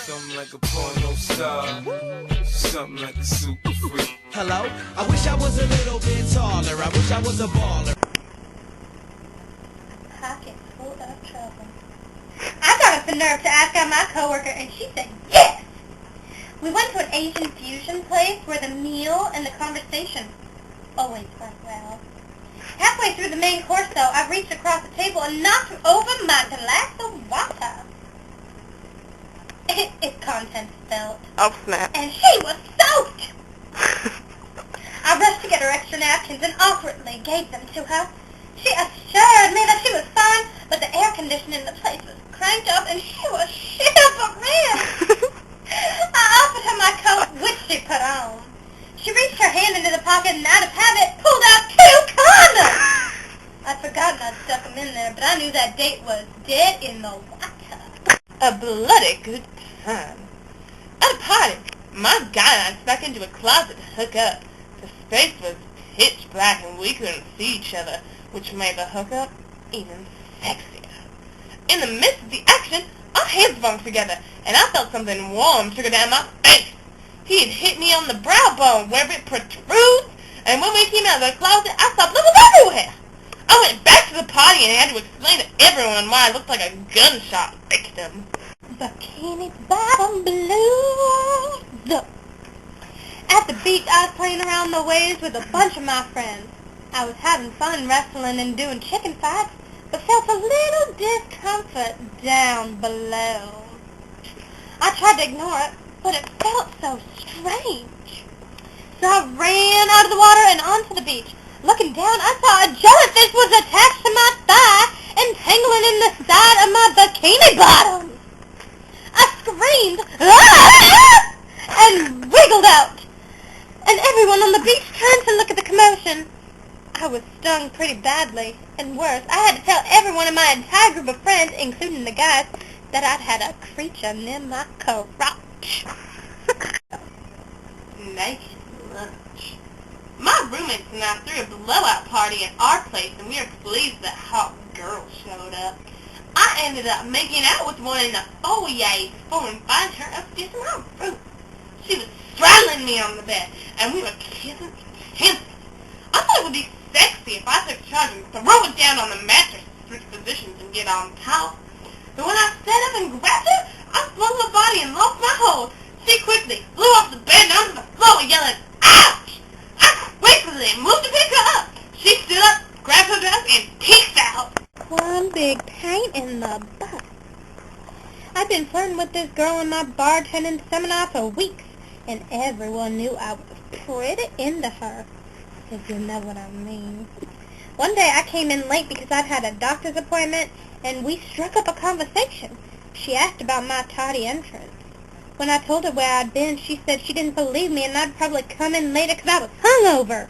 Something like a porno star, something like a super freak. Hello? I wish I was a little bit taller. I wish I was a baller. Pocket full of trouble. I got up the nerve to ask out my coworker, and she said yes. We went to an Asian fusion place where the meal and the conversation always went well. Halfway through the main course, though, I reached across the table and knocked over my glass of water. Its contents spilled. Oh, snap. And she was soaked! I rushed to get her extra napkins and awkwardly gave them to her. She assured me that she was fine, but the air conditioning in the place was cranked up and she was shivering. I offered her my coat, which she put on. She reached her hand into the pocket and out of habit pulled out 2 condoms. I'd forgotten I'd stuck them in there, but I knew that date was dead in the water. A bloody good time. At a party, my guy and I snuck into a closet to hook up. The space was pitch black and we couldn't see each other, which made the hookup even sexier. In the midst of the action, our hands bumped together, and I felt something warm trickle down my face. He had hit me on the brow bone where it protrudes, and when we came out of the closet, I saw blood everywhere. I went back to the party and had to explain to everyone why I looked like a gunshot victim. Bikini bottom blues. At the beach, I was playing around the waves with a bunch of my friends. I was having fun wrestling and doing chicken fights, but felt a little discomfort down below. I tried to ignore it, but it felt so strange. So I ran out of the water and onto the beach. Looking down, I saw a jellyfish was attached to my thigh and tangling in the side of my bikini bottom. I screamed, "Ah!" and wiggled out, and everyone on the beach turned to look at the commotion. I was stung pretty badly, and worse, I had to tell everyone in my entire group of friends, including the guys, that I'd had a creature near my crotch. Naked lunch. My roommates and I threw a blowout party at our place, and we were pleased that hot girl showed up. I ended up making out with one in the foyer before inviting her upstairs to my room. She was straddling me on the bed, and we were kissing intensely. I thought it would be sexy if I took charge and throw it down on the mattress, switch positions, and get on top. But when I sat up and grabbed her, I flung her body and lost my hold. She quickly flew off the bed and onto the floor, yelling, "Ouch!" I quickly moved to pick her up. She stood up, grabbed her dress, and peeked out. One big pain in the butt. I'd been flirting with this girl in my bartending seminar for weeks, and everyone knew I was pretty into her, if you know what I mean. One day I came in late because I'd had a doctor's appointment, and we struck up a conversation. She asked about my tardy entrance. When I told her where I'd been, she said she didn't believe me and I'd probably come in later because I was hungover.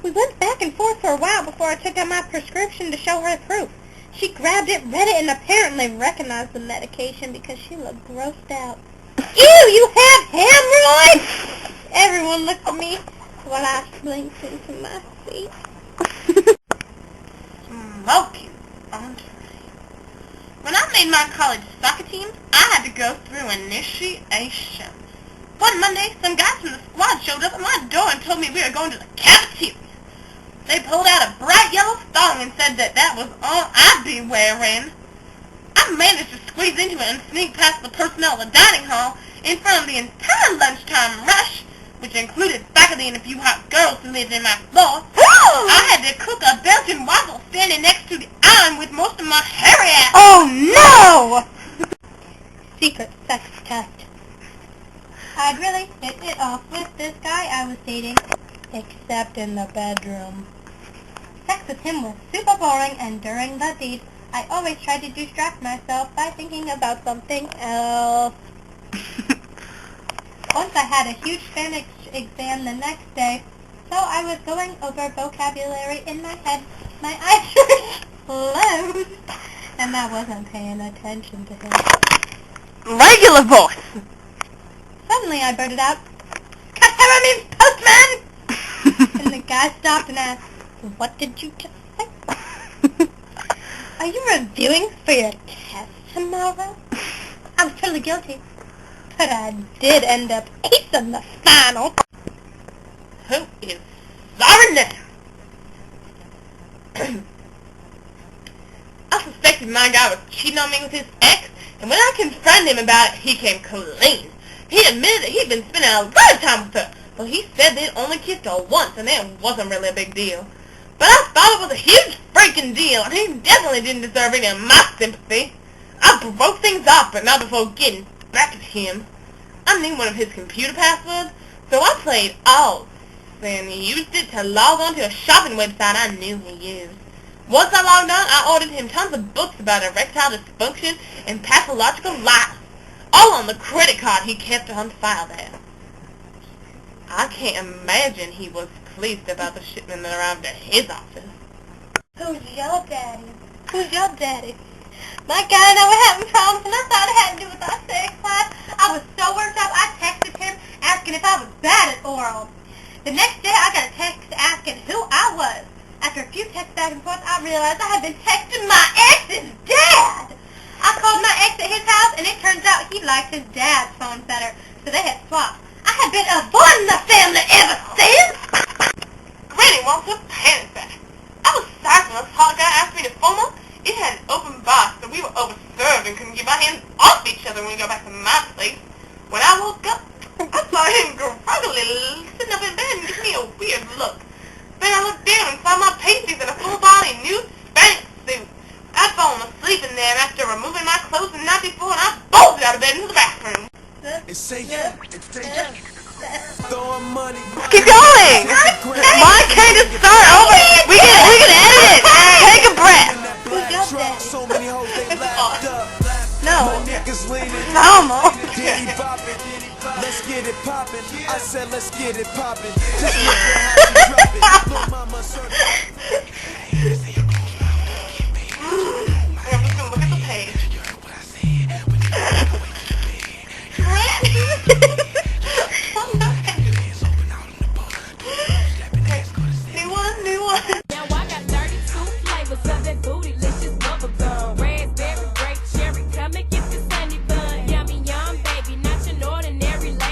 We went back and forth for a while before I took out my prescription to show her proof. She grabbed it, read it, and apparently recognized the medication because she looked grossed out. "Ew, you have hemorrhoids!" Everyone looked at me while I blinked into my seat. Smoking entree. When I made my college soccer team, I had to go through initiation. One Monday, some guys from the squad showed up at my door and told me we were going to the cafeteria. They pulled out a bright yellow thong and said that was all I'd be wearing. I managed to squeeze into it and sneak past the personnel of the dining hall in front of the entire lunchtime rush, which included faculty and a few hot girls who lived in my floor. I had to cook a Belgian waffle standing next to the island with most of my hairy ass. Oh no! Secret sex test. I'd really hit it off with this guy I was dating, except in the bedroom. Sex with him was super boring, and during the deed, I always tried to distract myself by thinking about something else. Once I had a huge Spanish exam the next day, so I was going over vocabulary in my head. My eyes were closed, and I wasn't paying attention to him. Regular voice. Suddenly I blurted out, "Katara means postman!" And the guy stopped and asked, "What did you just say?" "Are you reviewing for your test tomorrow?" I was totally guilty. But I did end up acing the final. Who is sorry now? I suspected my guy was cheating on me with his ex, and when I confronted him about it, he came clean. He admitted that he'd been spending a lot of time with her, but he said they'd only kissed her once, and that wasn't really a big deal. But I thought it was a huge freaking deal, and he definitely didn't deserve any of my sympathy. I broke things off, but not before getting back at him. I knew one of his computer passwords, so I played all and used it to log on to a shopping website I knew he used. Once I logged on, I ordered him tons of books about erectile dysfunction and pathological life, all on the credit card he kept on file there. I can't imagine he was pleased about the shipment that arrived at his office. Who's your daddy? Who's your daddy? My guy and I were having problems, and I thought it had to do with our sex life. I was so worked up, I texted him asking if I was bad at oral. The next day, I got a text asking who I was. After a few texts back and forth, I realized I had been texting my ex's dad. I called my ex at his house, and it turns out he liked his dad's phone better, so they had swapped. I had been avoiding the family ever since. Granny wants her pants back. I was sorry when this hot guy asked me to phone him. It had an open box, so we were overserved and couldn't get our hands off each other when we got back to my place. When I woke up, I saw him groggily sitting up in bed and giving me a weird look. Then I looked down and saw my pasties in a full-body nude Spanx suit. I'd fallen asleep in there after removing my clothes the night before, and I bolted out of bed into the bathroom. Throwing money. Keep going! Why can't it start over? We can edit it! Take a breath! Who's your daddy? So many hoes they laughed up. No. Niggas leaning. Normal. Diddy bopping. Let's get it poppin'. I said let's get it poppin'. Just look at how she drop it. Little mama circle. I'm just gonna look at the page.